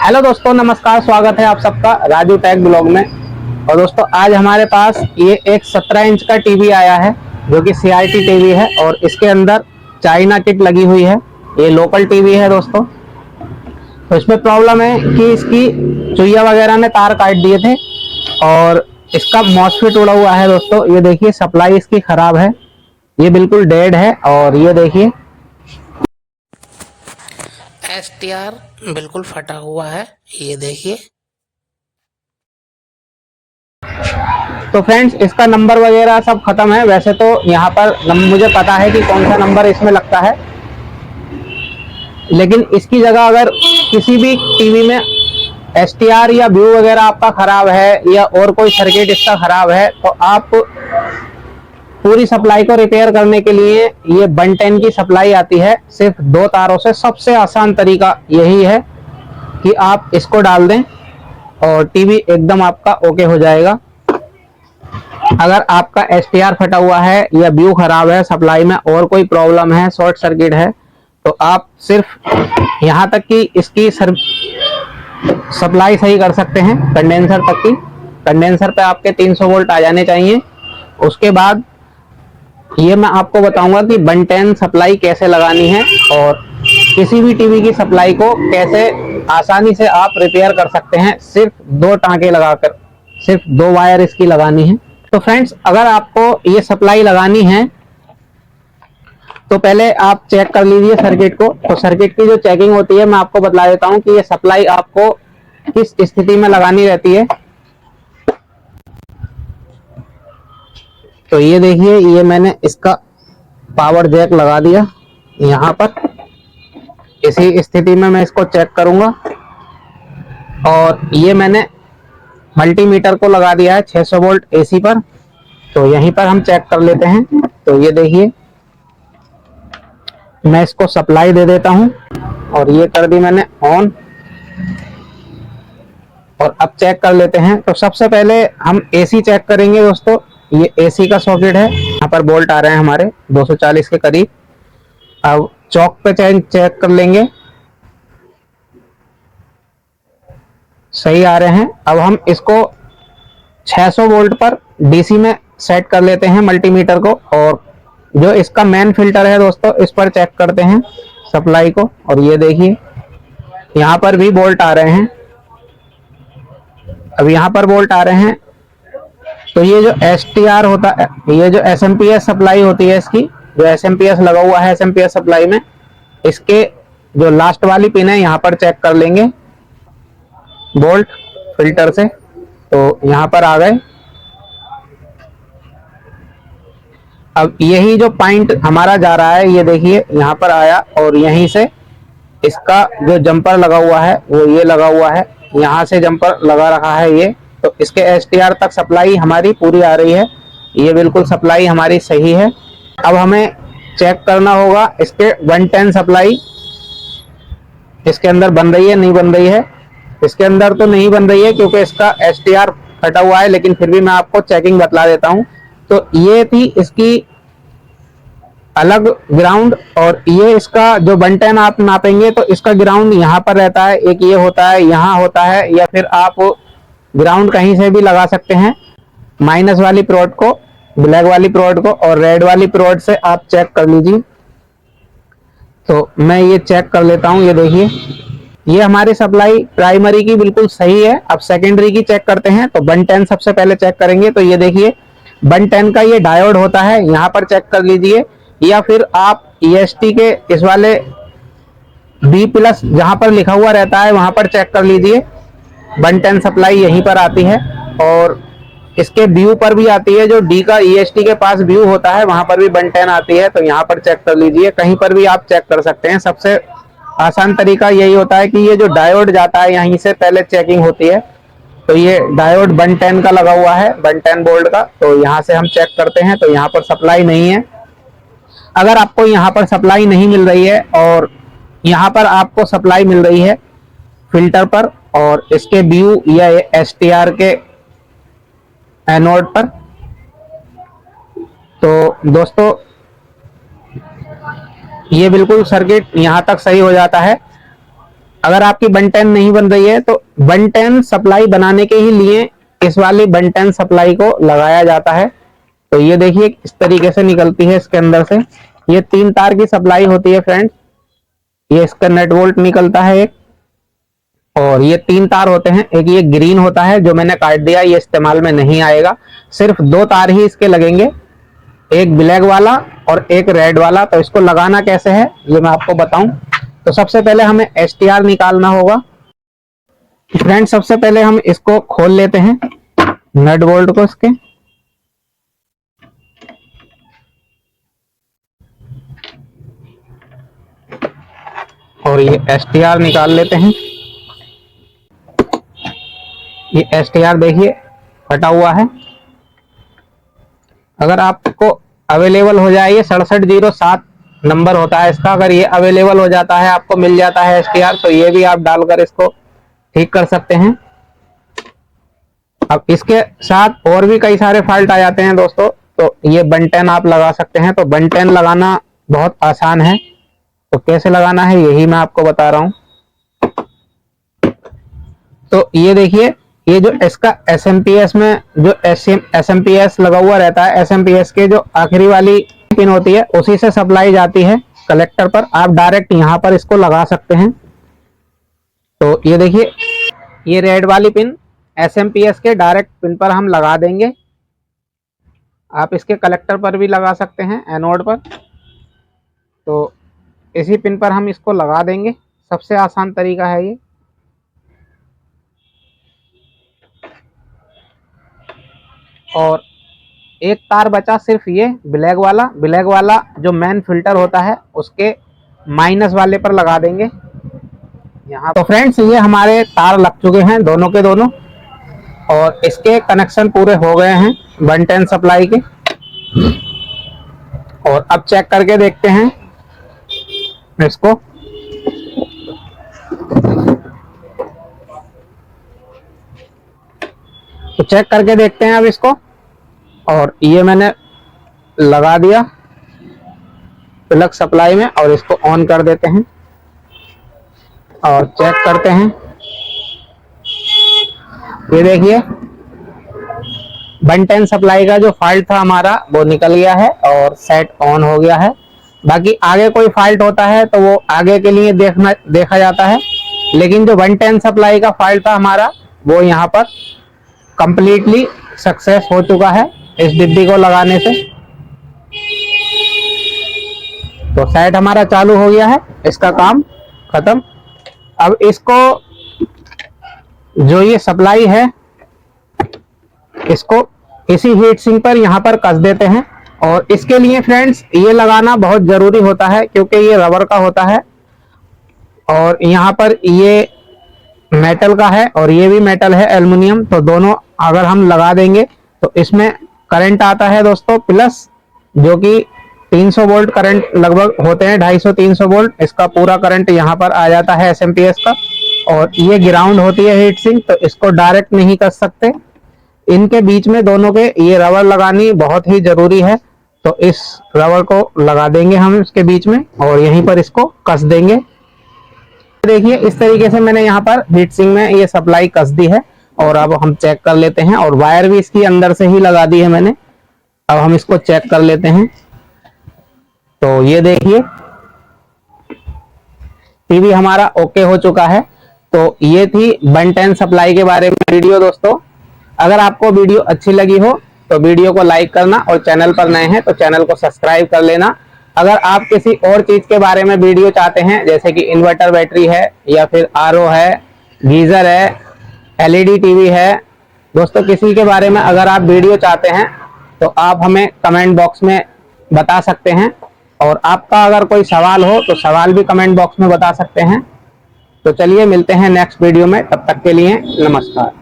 Hello दोस्तों, नमस्कार। स्वागत है आप सबका राजू टेक ब्लॉग में। और दोस्तों, आज हमारे पास ये एक 17 इंच का टीवी आया है जो कि CRT टीवी है और इसके अंदर चाइना किट लगी हुई है। ये लोकल टीवी है दोस्तों। तो इसमें प्रॉब्लम है कि इसकी चुइया वगैरह ने तार काट दिए थे और इसका मॉसफेट उड़ा हुआ है दोस्तों। ये देखिए, सप्लाई इसकी खराब है, ये बिल्कुल डेड है। और ये देखिए, STR बिल्कुल फटा हुआ है, ये देखिए। तो फ्रेंड्स, इसका नंबर वगैरह सब खत्म है। वैसे तो यहाँ पर मुझे पता है कि कौन सा नंबर इसमें लगता है, लेकिन इसकी जगह अगर किसी भी टीवी में STR या व्यू वगैरह आपका खराब है या और कोई सर्किट इसका खराब है, तो आप पूरी सप्लाई को रिपेयर करने के लिए ये 110 की सप्लाई आती है सिर्फ 2 तारों से। सबसे आसान तरीका यही है कि आप इसको डाल दें और टीवी एकदम आपका ओके हो जाएगा। अगर आपका STR फटा हुआ है या व्यू खराब है, सप्लाई में और कोई प्रॉब्लम है, शॉर्ट सर्किट है, तो आप सिर्फ यहाँ तक कि इसकी सप्लाई सही कर सकते हैं, कंडेंसर तक की। कंडेंसर पे आपके 300 वोल्ट आ जाने चाहिए। उसके बाद ये मैं आपको बताऊंगा कि 110 सप्लाई कैसे लगानी है और किसी भी टीवी की सप्लाई को कैसे आसानी से आप रिपेयर कर सकते हैं, सिर्फ 2 टांके लगाकर, सिर्फ 2 वायर इसकी लगानी है। तो फ्रेंड्स, अगर आपको ये सप्लाई लगानी है तो पहले आप चेक कर लीजिए सर्किट को। तो सर्किट की जो चेकिंग होती है, मैं आपको बता देता हूं कि ये सप्लाई आपको किस स्थिति में लगानी रहती है। तो ये देखिए, ये मैंने इसका पावर जैक लगा दिया यहाँ पर। इसी स्थिति में मैं इसको चेक करूंगा। और ये मैंने मल्टीमीटर को लगा दिया है 600 वोल्ट AC पर। तो यहीं पर हम चेक कर लेते हैं। तो ये देखिए, मैं इसको सप्लाई दे देता हूं और ये कर दी मैंने ऑन। और अब चेक कर लेते हैं। तो सबसे पहले हम AC चेक करेंगे दोस्तों। ये AC का सॉकेट है, यहाँ पर बोल्ट आ रहे हैं हमारे 240 के करीब। अब चौक पे चेक कर लेंगे, सही आ रहे हैं। अब हम इसको 600 वोल्ट पर DC में सेट कर लेते हैं मल्टीमीटर को। और जो इसका मेन फिल्टर है दोस्तों, इस पर चेक करते हैं सप्लाई को। और ये देखिए, यहाँ पर भी बोल्ट आ रहे हैं। अब यहाँ पर बोल्ट आ रहे हैं। तो ये जो STR होता है, ये जो SMPS सप्लाई होती है, इसकी जो SMPS लगा हुआ है SMPS सप्लाई में, इसके जो लास्ट वाली पिन है यहाँ पर चेक कर लेंगे बोल्ट फिल्टर से। तो यहाँ पर आ गए। अब यही जो पॉइंट हमारा जा रहा है, ये देखिए यहाँ पर आया और यहीं से इसका जो जंपर लगा हुआ है वो ये लगा हुआ है, यहाँ से जंपर लगा रखा है ये। तो इसके STR तक सप्लाई हमारी पूरी आ रही है, ये बिल्कुल सप्लाई हमारी सही है। अब हमें चेक करना होगा इसके 110 सप्लाई इसके अंदर बन रही है नहीं बन रही है। इसके अंदर तो नहीं बन रही है क्योंकि इसका STR फटा हुआ है, लेकिन फिर भी मैं आपको चेकिंग बतला देता हूँ। तो ये थी इसकी अलग ग्राउंड। और ये इसका जो 110 आप नापेंगे तो इसका ग्राउंड यहाँ पर रहता है, एक ये होता है, यहाँ होता है, या फिर आप ग्राउंड कहीं से भी लगा सकते हैं। माइनस वाली प्रोड को, ब्लैक वाली प्रोड को और रेड वाली प्रोड से आप चेक कर लीजिए। तो मैं ये चेक कर लेता हूँ। ये देखिए, ये हमारी सप्लाई प्राइमरी की बिल्कुल सही है। अब सेकेंडरी की चेक करते हैं। तो 110 सबसे पहले चेक करेंगे। तो ये देखिए, 110 का ये डायोड होता है, यहाँ पर चेक कर लीजिए, या फिर आप EST के इस वाले B+ जहां पर लिखा हुआ रहता है वहां पर चेक कर लीजिए। 110 सप्लाई यहीं पर आती है और इसके व्यू पर भी आती है। जो D का EST के पास व्यू होता है वहां पर भी 110 आती है। तो यहाँ पर चेक कर लीजिए, कहीं पर भी आप चेक कर सकते हैं। सबसे आसान तरीका यही होता है कि ये जो डायोड जाता है यहीं से पहले चेकिंग होती है। तो ये डायोड 110 का लगा हुआ है, 110 वोल्ट का। तो यहाँ से हम चेक करते हैं। तो यहाँ पर सप्लाई नहीं है। अगर आपको यहाँ पर सप्लाई नहीं मिल रही है और यहाँ पर आपको सप्लाई मिल रही है फिल्टर पर और इसके व्यू या STR के एनोड पर, तो दोस्तों ये बिल्कुल सर्किट यहाँ तक सही हो जाता है। अगर आपकी 110 नहीं बन रही है तो 110 सप्लाई बनाने के ही लिए इस वाली 110 सप्लाई को लगाया जाता है। तो ये देखिए इस तरीके से निकलती है इसके अंदर से। ये 3 तार की सप्लाई होती है फ्रेंड्स। ये इसका नेट वोल्ट निकलता है एक, और ये 3 तार होते हैं। एक ये ग्रीन होता है जो मैंने काट दिया, ये इस्तेमाल में नहीं आएगा, सिर्फ 2 तार ही इसके लगेंगे, एक ब्लैक वाला और एक रेड वाला। तो इसको लगाना कैसे है ये मैं आपको बताऊं। तो सबसे पहले हमें STR निकालना होगा। फ्रेंड्स सबसे पहले हम इसको खोल लेते हैं, नट बोल्ट को इसके, और ये STR निकाल लेते हैं। ये STR देखिए फटा हुआ है। अगर आपको अवेलेबल हो जाए, ये 6707 नंबर होता है इसका, अगर ये अवेलेबल हो जाता है, आपको मिल जाता है STR, तो ये भी आप डालकर इसको ठीक कर सकते हैं। अब इसके साथ और भी कई सारे फॉल्ट आ जाते हैं दोस्तों, तो ये 110 आप लगा सकते हैं। तो 110 लगाना बहुत आसान है, तो कैसे लगाना है यही मैं आपको बता रहा हूं। तो ये देखिए, ये जो इसका SMPS में जो SMPS लगा हुआ रहता है, SMPS के जो आखिरी वाली पिन होती है उसी से सप्लाई जाती है कलेक्टर पर। आप डायरेक्ट यहां पर इसको लगा सकते हैं। तो ये देखिए, ये रेड वाली पिन SMPS के डायरेक्ट पिन पर हम लगा देंगे। आप इसके कलेक्टर पर भी लगा सकते हैं, एनोड पर। तो इसी पिन पर हम इसको लगा देंगे, सबसे आसान तरीका है ये। और एक तार बचा सिर्फ ये ब्लैक वाला जो मेन फिल्टर होता है उसके माइनस वाले पर लगा देंगे यहाँ। तो फ्रेंड्स ये हमारे तार लग चुके हैं दोनों के दोनों, और इसके कनेक्शन पूरे हो गए हैं 110 सप्लाई के। और अब चेक करके देखते हैं इसको। तो चेक करके देखते हैं अब इसको, और ये मैंने लगा दिया प्लग सप्लाई में, और इसको ऑन कर देते हैं और चेक करते हैं। ये देखिए 110 सप्लाई का जो फॉल्ट था हमारा वो निकल गया है और सेट ऑन हो गया है। बाकी आगे कोई फॉल्ट होता है तो वो आगे के लिए देखा जाता है, लेकिन जो 110 सप्लाई का फॉल्ट था हमारा वो यहाँ पर कंप्लीटली सक्सेस हो चुका है इस डिब्बी को लगाने से। तो सेट हमारा चालू हो गया है, इसका काम खत्म। अब इसको जो ये सप्लाई है इसको इसी हीट सिंक पर यहाँ पर कस देते हैं। और इसके लिए फ्रेंड्स ये लगाना बहुत जरूरी होता है क्योंकि ये रबर का होता है, और यहाँ पर ये मेटल का है और ये भी मेटल है एल्युमिनियम। तो दोनों अगर हम लगा देंगे तो इसमें करंट आता है दोस्तों प्लस, जो कि 300 वोल्ट करंट लगभग होते हैं, 250-300 वोल्ट इसका पूरा करंट यहाँ पर आ जाता है SMPS का। और ये ग्राउंड होती है हीट सिंक, तो इसको डायरेक्ट नहीं कर सकते, इनके बीच में दोनों के ये रबर लगानी बहुत ही जरूरी है। तो इस रबर को लगा देंगे हम इसके बीच में और यहीं पर इसको कस देंगे। देखिए इस तरीके से मैंने यहाँ पर हीट सिंक में ये सप्लाई कस दी है। और अब हम चेक कर लेते हैं, और वायर भी इसकी अंदर से ही लगा दी है मैंने। अब हम इसको चेक कर लेते हैं। तो ये देखिए टीवी हमारा ओके हो चुका है। तो ये थी 110 सप्लाई के बारे में वीडियो दोस्तों। अगर आपको वीडियो अच्छी लगी हो तो वीडियो को लाइक करना, और चैनल पर नए हैं तो चैनल को सब्सक्राइब कर लेना। अगर आप किसी और चीज के बारे में वीडियो चाहते हैं, जैसे कि इन्वर्टर बैटरी है या फिर RO है, गीजर है, LED टीवी है दोस्तों, किसी के बारे में अगर आप वीडियो चाहते हैं तो आप हमें कमेंट बॉक्स में बता सकते हैं। और आपका अगर कोई सवाल हो तो सवाल भी कमेंट बॉक्स में बता सकते हैं। तो चलिए मिलते हैं नेक्स्ट वीडियो में, तब तक के लिए नमस्कार।